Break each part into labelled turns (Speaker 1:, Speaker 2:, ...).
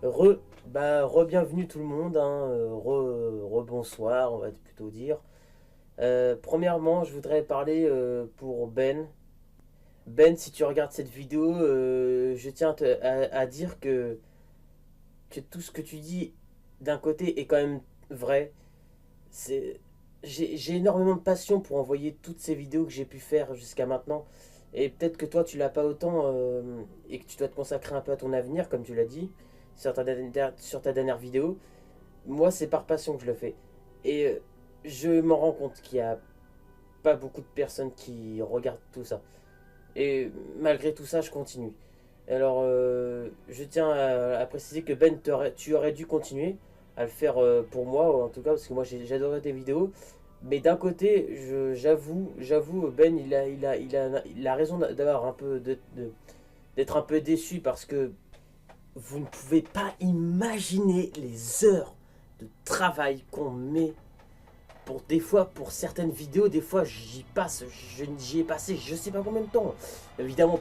Speaker 1: Re-bienvenue tout le monde, hein, re-bonsoir, on va plutôt dire. Premièrement, je voudrais parler pour Ben. Ben, si tu regardes cette vidéo, je tiens à dire que tout ce que tu dis d'un côté est quand même vrai. C'est, j'ai énormément de passion pour envoyer toutes ces vidéos que j'ai pu faire jusqu'à maintenant. Et peut-être que toi, tu l'as pas autant et que tu dois te consacrer un peu à ton avenir, comme tu l'as dit, sur ta dernière vidéo. Moi, c'est par passion que je le fais. Et je m'en rends compte qu'il y a pas beaucoup de personnes qui regardent tout ça. Et malgré tout ça, je continue. Alors, je tiens à préciser que Ben, tu aurais dû continuer à le faire pour moi, en tout cas, parce que moi j'adorais tes vidéos. Mais d'un côté, j'avoue, Ben, il a raison d'avoir un peu d'être un peu déçu parce que vous ne pouvez pas imaginer les heures de travail qu'on met pour des fois, pour certaines vidéos, des fois j'y ai passé je sais pas combien de temps. Évidemment,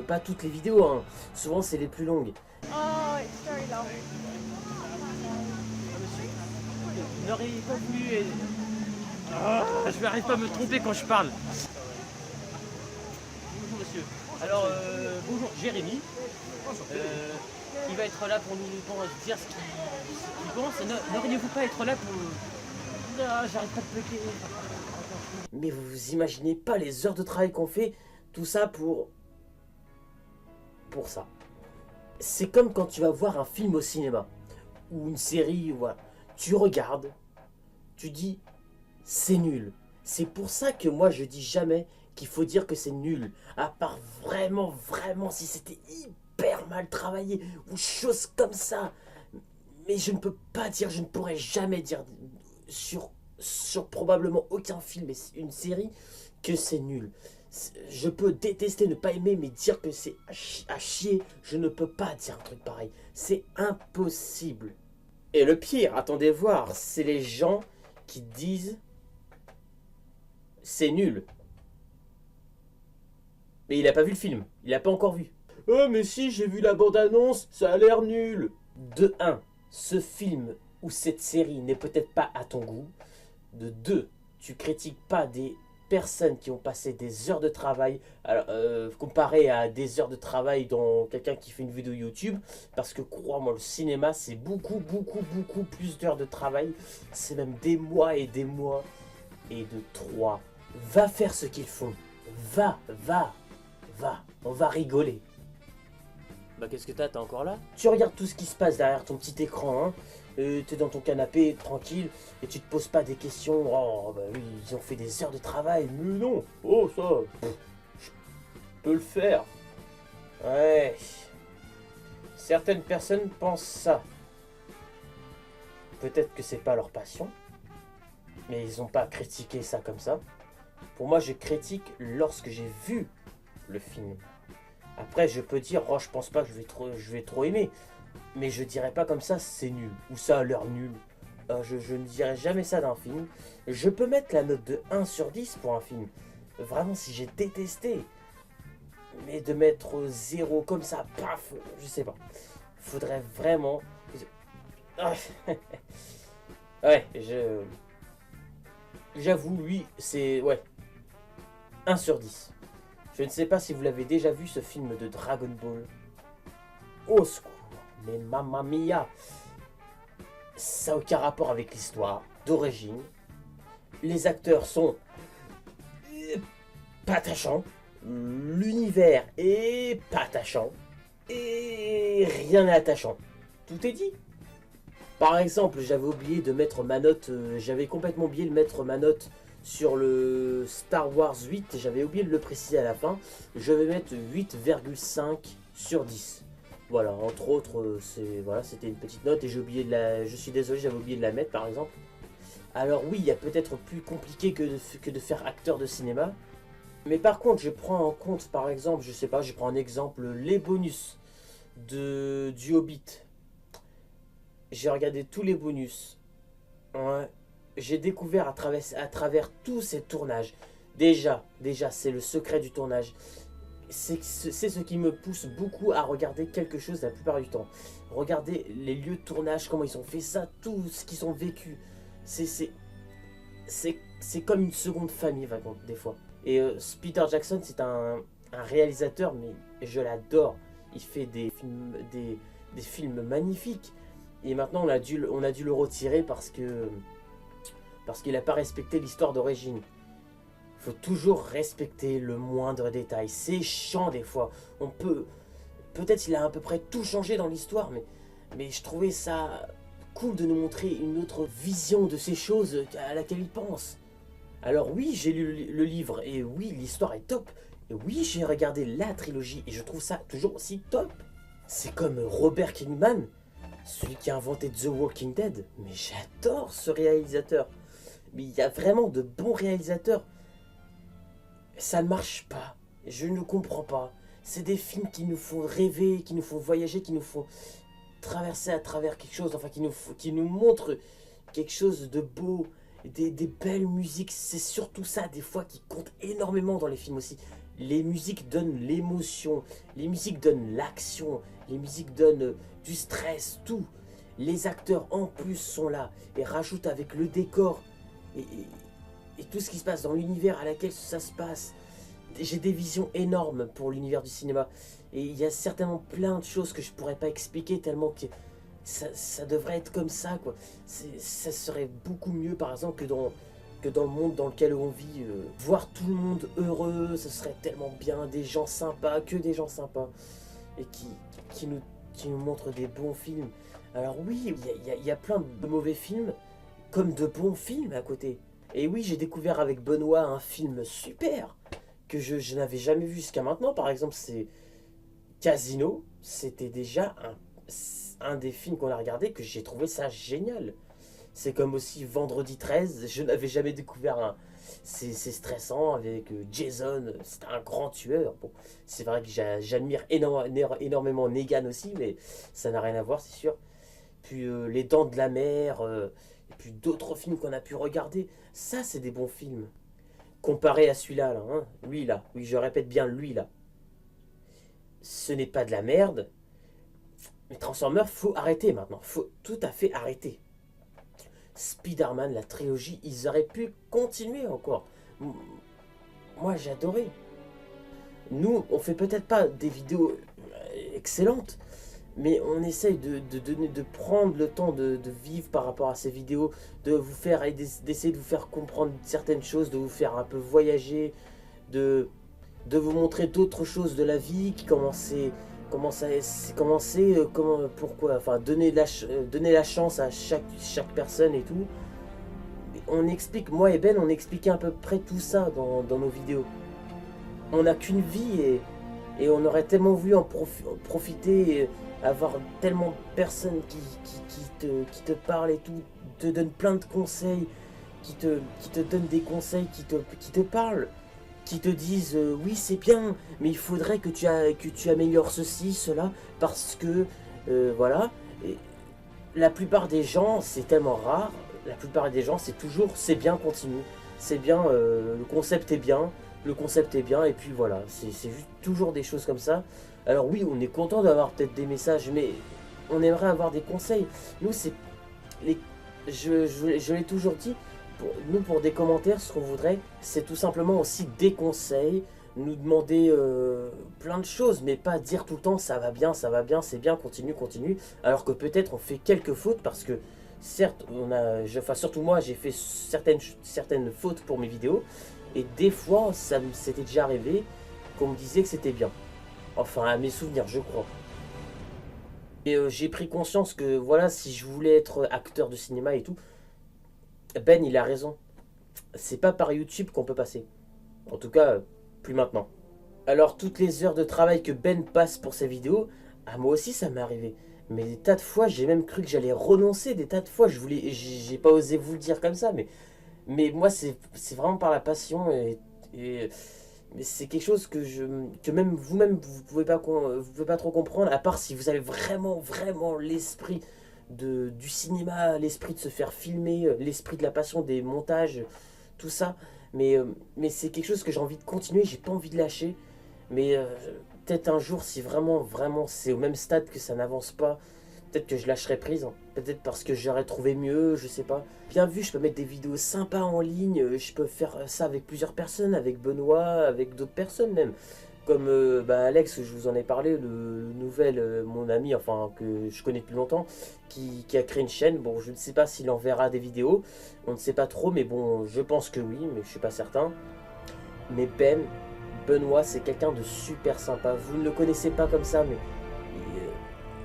Speaker 1: pas toutes les vidéos, hein. Souvent c'est les plus longues.
Speaker 2: Oh, it's very long.
Speaker 3: Vous n'auriez pas voulu... je n'arrive pas à me tromper quand je parle. Bonjour monsieur. Alors, bonjour Jérémy, qui va être là pour nous dire ce qu'il pense. N'auriez-vous pas être là pour... Ah, j'arrête pas de bloquer.
Speaker 1: Mais vous imaginez pas les heures de travail qu'on fait, tout ça pour ça. C'est comme quand tu vas voir un film au cinéma, ou une série, voilà. Tu regardes, tu dis, c'est nul. C'est pour ça que moi je dis jamais qu'il faut dire que c'est nul. À part vraiment si c'était hyper mal travaillé, ou chose comme ça. Mais je ne peux pas dire, je ne pourrais jamais dire sur probablement aucun film et une série que c'est nul. Je peux détester, ne pas aimer, mais dire que c'est à chier, je ne peux pas dire un truc pareil. C'est impossible. Et le pire, attendez voir, c'est les gens qui disent c'est nul. Mais il a pas vu le film, il a pas encore vu. Oh mais si, j'ai vu la bande-annonce, ça a l'air nul. De un, ce film ou cette série n'est peut-être pas à ton goût. De deux, tu critiques pas des personnes qui ont passé des heures de travail comparé à des heures de travail dans quelqu'un qui fait une vidéo YouTube, parce que crois-moi, le cinéma c'est beaucoup plus d'heures de travail, c'est même des mois et et de trois. Va faire ce qu'ils font, va, on va rigoler. Bah qu'est-ce que t'as encore là? Tu regardes tout ce qui se passe derrière ton petit écran, hein. T'es dans ton canapé, tranquille, et tu te poses pas des questions. Oh bah oui, ils ont fait des heures de travail. Mais non, oh ça, je peux le faire. Ouais. Certaines personnes pensent ça. Peut-être que c'est pas leur passion, mais ils ont pas critiqué ça comme ça. Pour moi, je critique lorsque j'ai vu le film. Après, je peux dire, oh, je pense pas que je vais trop aimer. Mais je dirais pas comme ça, c'est nul. Ou ça a l'air nul. Je ne dirais jamais ça d'un film. Je peux mettre la note de 1 sur 10 pour un film. Vraiment, si j'ai détesté. Mais de mettre 0 comme ça, paf, je sais pas. Faudrait vraiment... Ouais, j'avoue, lui, c'est... Ouais, 1 sur 10. Je ne sais pas si vous l'avez déjà vu, ce film de Dragon Ball. Au secours, mais mamma mia. Ça n'a aucun rapport avec l'histoire d'origine. Les acteurs sont pas attachants. L'univers est pas attachant. Et rien n'est attachant. Tout est dit. Par exemple, j'avais oublié de mettre ma note. J'avais complètement oublié de mettre ma note sur le Star Wars 8. J'avais oublié de le préciser à la fin. Je vais mettre 8,5 sur 10. Voilà, entre autres, c'était une petite note et j'ai oublié je suis désolé, j'avais oublié de la mettre par exemple. Alors oui, il y a peut-être plus compliqué que de faire acteur de cinéma. Mais par contre, je prends en compte par exemple, je sais pas, je prends un exemple, les bonus du Hobbit. J'ai regardé tous les bonus. Ouais. J'ai découvert à travers tous ces tournages. Déjà, c'est le secret du tournage. c'est ce qui me pousse beaucoup à regarder quelque chose la plupart du temps. Regarder les lieux de tournage, comment ils ont fait ça, tout ce qu'ils ont vécu. C'est comme une seconde famille, vraiment, des fois. Et Peter Jackson, c'est un réalisateur, mais je l'adore. Il fait des films magnifiques. Et maintenant, on a dû le retirer parce qu'il n'a pas respecté l'histoire d'origine. Il faut toujours respecter le moindre détail. C'est chiant des fois. Peut-être il a à peu près tout changé dans l'histoire, mais je trouvais ça cool de nous montrer une autre vision de ces choses à laquelle il pense. Alors oui, j'ai lu le livre, et oui, l'histoire est top. Et oui, j'ai regardé la trilogie, et je trouve ça toujours aussi top. C'est comme Robert Kirkman, celui qui a inventé The Walking Dead. Mais j'adore ce réalisateur. Mais il y a vraiment de bons réalisateurs. Ça ne marche pas. Je ne comprends pas. C'est des films qui nous font rêver, qui nous font voyager, qui nous font traverser à travers quelque chose, enfin qui nous montrent quelque chose de beau, des belles musiques. C'est surtout ça, des fois, qui compte énormément dans les films aussi. Les musiques donnent l'émotion, les musiques donnent l'action, les musiques donnent du stress, tout. Les acteurs en plus sont là et rajoutent avec le décor et tout ce qui se passe dans l'univers à laquelle ça se passe. J'ai des visions énormes pour l'univers du cinéma. Et il y a certainement plein de choses que je pourrais pas expliquer tellement que ça devrait être comme ça, quoi. Ça serait beaucoup mieux, par exemple, que dans le monde dans lequel on vit. Voir tout le monde heureux, ce serait tellement bien. Des gens sympas, que des gens sympas. Et qui nous montrent des bons films. Alors oui, il y a plein de mauvais films, comme de bons films à côté. Et oui, j'ai découvert avec Benoît un film super que je n'avais jamais vu jusqu'à maintenant. Par exemple, c'est Casino. C'était déjà un des films qu'on a regardé que j'ai trouvé ça génial. C'est comme aussi Vendredi 13. Je n'avais jamais découvert un... C'est stressant avec Jason. C'est un grand tueur. Bon, c'est vrai que j'admire énormément Negan aussi, mais ça n'a rien à voir, c'est sûr. Puis Les Dents de la Mer... et puis d'autres films qu'on a pu regarder. Ça, c'est des bons films. Comparé à celui-là, là, hein, lui là, oui, je répète bien lui là. Ce n'est pas de la merde. Mais Transformers, faut arrêter maintenant. Faut tout à fait arrêter. Spider-Man, la trilogie, ils auraient pu continuer encore. Moi, j'ai adoré. Nous, on fait peut-être pas des vidéos excellentes, mais on essaye de prendre le temps de vivre par rapport à ces vidéos, de vous faire, d'essayer de vous faire comprendre certaines choses, de vous faire un peu voyager, de vous montrer d'autres choses de la vie, pourquoi, enfin donner la chance à chaque personne et tout. On explique, moi et Ben, on expliquait à peu près tout ça dans nos vidéos. On n'a qu'une vie et on aurait tellement voulu en profiter, avoir tellement de personnes qui te parlent et tout, te donnent plein de conseils, qui te donnent des conseils, qui te parlent, qui te disent oui c'est bien, mais il faudrait que tu améliores ceci, cela, parce que voilà. Et la plupart des gens, c'est tellement rare, la plupart des gens c'est toujours c'est bien, continue, c'est bien, le concept est bien, et puis voilà, c'est juste toujours des choses comme ça. Alors oui, on est content d'avoir peut-être des messages, mais on aimerait avoir des conseils. Nous, je l'ai toujours dit, pour des commentaires, ce qu'on voudrait, c'est tout simplement aussi des conseils, nous demander plein de choses, mais pas dire tout le temps ça va bien, c'est bien, continue, alors que peut-être on fait quelques fautes, parce que certes, surtout moi, j'ai fait certaines fautes pour mes vidéos, et des fois, ça s'était déjà arrivé qu'on me disait que c'était bien. Enfin, à mes souvenirs, je crois. Et j'ai pris conscience que, voilà, si je voulais être acteur de cinéma et tout, Ben, il a raison. C'est pas par YouTube qu'on peut passer. En tout cas, plus maintenant. Alors, toutes les heures de travail que Ben passe pour ses vidéos, à moi aussi, ça m'est arrivé. Mais des tas de fois, j'ai même cru que j'allais renoncer. Des tas de fois, j'ai pas osé vous le dire comme ça, mais moi, c'est vraiment par la passion mais c'est quelque chose que même vous-même, vous pouvez pas trop comprendre, à part si vous avez vraiment l'esprit du cinéma, l'esprit de se faire filmer, l'esprit de la passion des montages, tout ça. Mais c'est quelque chose que j'ai envie de continuer, j'ai pas envie de lâcher. Mais peut-être un jour, si vraiment c'est au même stade que ça n'avance pas, peut-être que je lâcherai prise, hein. Peut-être parce que j'aurais trouvé mieux, je sais pas. Bien vu, je peux mettre des vidéos sympas en ligne, je peux faire ça avec plusieurs personnes, avec Benoît, avec d'autres personnes même. Comme Alex, je vous en ai parlé, le nouvel, mon ami, enfin que je connais depuis longtemps, qui a créé une chaîne. Bon, je ne sais pas s'il enverra des vidéos, on ne sait pas trop, mais bon, je pense que oui, mais je suis pas certain. Mais Benoît, c'est quelqu'un de super sympa. Vous ne le connaissez pas comme ça, mais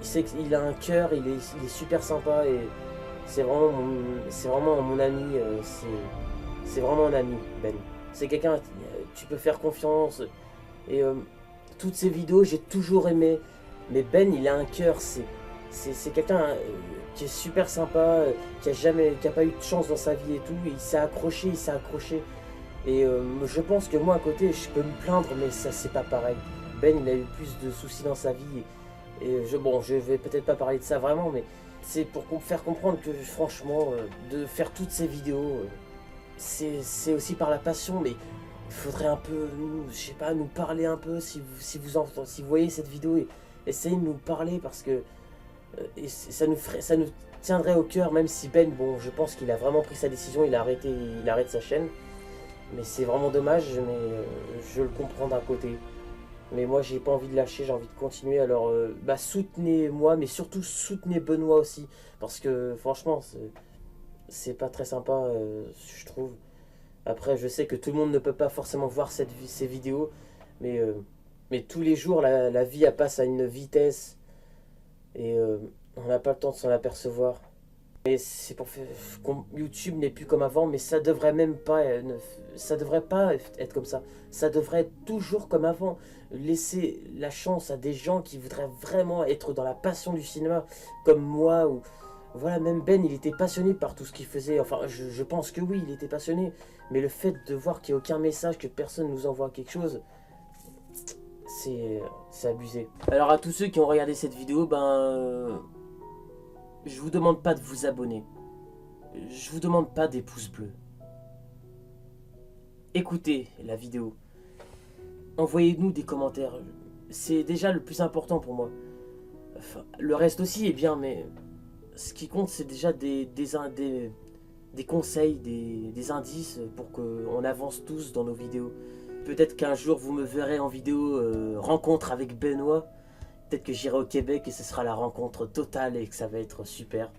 Speaker 1: il sait qu'il a un cœur, il est super sympa et c'est vraiment mon ami. C'est vraiment un ami, Ben. C'est quelqu'un, tu peux faire confiance. Et toutes ces vidéos, j'ai toujours aimé. Mais Ben, il a un cœur. C'est quelqu'un qui est super sympa, qui a pas eu de chance dans sa vie et tout. Il s'est accroché. Et je pense que moi à côté, je peux me plaindre, mais ça c'est pas pareil. Ben, il a eu plus de soucis dans sa vie. Et je vais peut-être pas parler de ça vraiment, mais c'est pour faire comprendre que franchement, de faire toutes ces vidéos, c'est aussi par la passion, mais il faudrait un peu, je sais pas, nous parler un peu si vous voyez cette vidéo et essayez de nous parler parce que et ça nous tiendrait au cœur, même si Ben, bon, je pense qu'il a vraiment pris sa décision, il arrête sa chaîne, mais c'est vraiment dommage, mais je le comprends d'un côté. Mais moi j'ai pas envie de lâcher, j'ai envie de continuer, alors soutenez-moi, mais surtout soutenez Benoît aussi, parce que franchement c'est pas très sympa, je trouve. Après, je sais que tout le monde ne peut pas forcément voir ces vidéos, mais tous les jours, la vie elle passe à une vitesse et on n'a pas le temps de s'en apercevoir. Mais c'est pour faire YouTube n'est plus comme avant, mais ça devrait même pas, ça devrait pas être comme ça. Ça devrait être toujours comme avant. Laisser la chance à des gens qui voudraient vraiment être dans la passion du cinéma, comme moi ou voilà, même Ben, il était passionné par tout ce qu'il faisait. Enfin, je pense que oui, il était passionné. Mais le fait de voir qu'il n'y a aucun message, que personne nous envoie quelque chose, c'est abusé. Alors à tous ceux qui ont regardé cette vidéo, je vous demande pas de vous abonner. Je vous demande pas des pouces bleus. Écoutez la vidéo. Envoyez-nous des commentaires. C'est déjà le plus important pour moi. Enfin, le reste aussi est bien, mais ce qui compte, c'est déjà des conseils, des indices pour qu'on avance tous dans nos vidéos. Peut-être qu'un jour, vous me verrez en vidéo rencontre avec Benoît. Peut-être que j'irai au Québec et ce sera la rencontre totale et que ça va être super.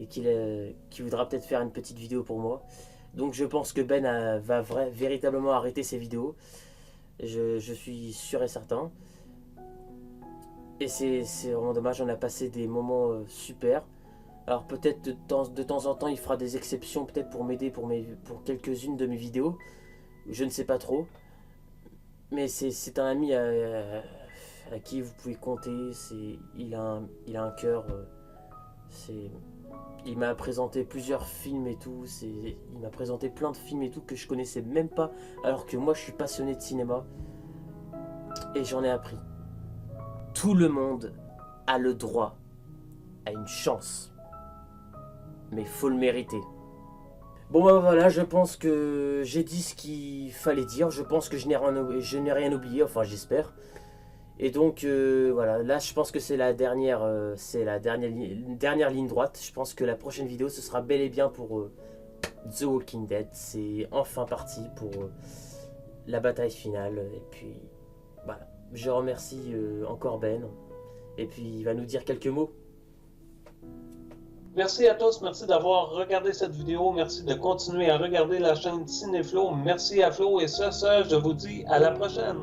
Speaker 1: Et qu'il voudra peut-être faire une petite vidéo pour moi. Donc je pense que Ben va véritablement arrêter ses vidéos. Je suis sûr et certain. Et c'est vraiment dommage, on a passé des moments super. Alors peut-être de temps en temps il fera des exceptions peut-être pour m'aider pour quelques-unes de mes vidéos. Je ne sais pas trop. Mais c'est un ami à qui vous pouvez compter. Il a un cœur. Il m'a présenté plusieurs films et tout. Il m'a présenté plein de films et tout que je connaissais même pas. Alors que moi je suis passionné de cinéma. Et j'en ai appris. Tout le monde a le droit à une chance. Mais faut le mériter. Bon voilà, je pense que j'ai dit ce qu'il fallait dire. Je pense que je n'ai rien oublié, enfin j'espère. Et donc voilà, là je pense que c'est la dernière ligne droite. Je pense que la prochaine vidéo ce sera bel et bien pour The Walking Dead. C'est enfin parti pour la bataille finale. Et puis voilà, je remercie encore Ben. Et puis il va nous dire quelques mots.
Speaker 4: Merci à tous, merci d'avoir regardé cette vidéo, merci de continuer à regarder la chaîne Cinéflo, merci à Flo et ça, je vous dis à la prochaine.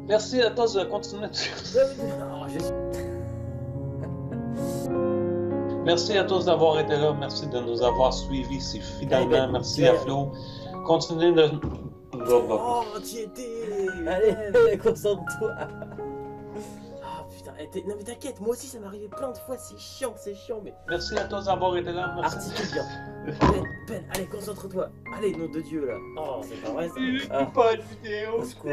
Speaker 4: Merci à tous de continuer. Merci à tous d'avoir été là, merci de nous avoir suivis si fidèlement, merci à Flo. Continuez de...
Speaker 1: Oh, tu étais. Allez, concentre-toi. Ah putain, non mais t'inquiète, moi aussi ça m'est arrivé plein de fois, c'est chiant, mais...
Speaker 4: Merci à tous d'avoir été là, merci.
Speaker 1: Articule bien. Ben, allez, concentre-toi. Allez, nom de Dieu là. Oh, c'est pas vrai ça.
Speaker 4: Pas de vidéo,
Speaker 1: Au secours.